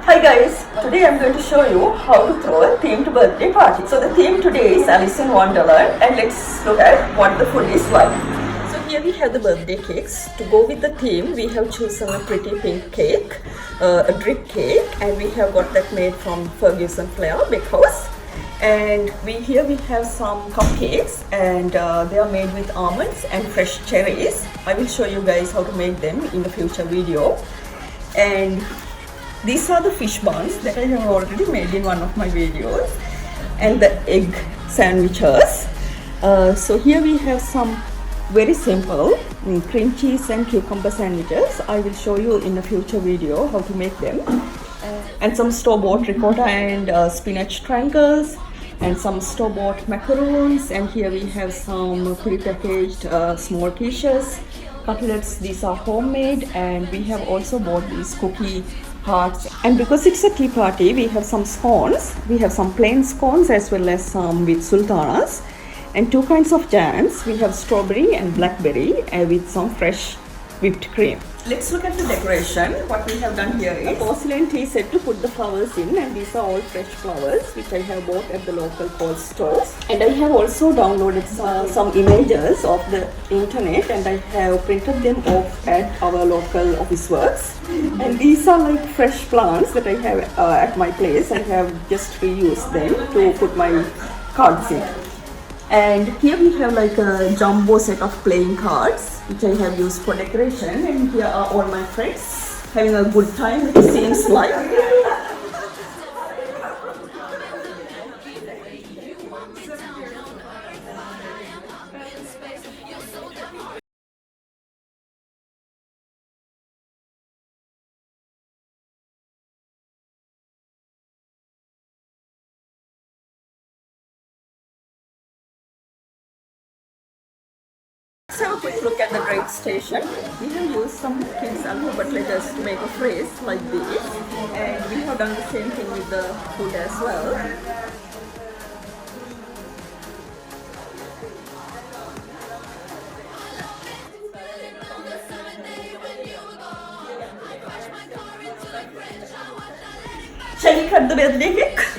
Hi guys, today I'm going to show you how to throw a themed birthday party. So the theme today is Alice in Wonderland, and let's look at what the food is like. So here we have the birthday cakes. To go with the theme, we have chosen a pretty pink cake, a drip cake, and we have got that made from Ferguson Flair Bakehouse. And here we have some cupcakes, and they are made with almonds and fresh cherries. I will show you guys how to make them in the future video. And these are the fish buns that I have already made in one of my videos, and the egg sandwiches. So here we have some very simple cream cheese and cucumber sandwiches. I will show you in a future video how to make them. And some store-bought ricotta and spinach triangles, and some store-bought macaroons. And here we have some pre-packaged small quiches, cutlets. These are homemade, and we have also bought these cookie hearts. And because it's a tea party, we have some scones. We have some plain scones as well as some with sultanas, and two kinds of jams. We have strawberry and blackberry with some fresh whipped cream. Let's look at the decoration. What we have done here is a porcelain tea set to put the flowers in, and these are all fresh flowers which I have bought at the local cold stores. And I have also downloaded some images of the internet, and I have printed them off at our local office works. And these are like fresh plants that I have at my place. I have just reused them to put my cards in. And here we have like a jumbo set of playing cards which I have used for decoration, and here are all my friends having a good time, it seems like. Let's have a quick look at the grade station. We have used some kids' alphabet letters to make a phrase like this, and we have done the same thing with the food as well. Shall we cut the birthday cake?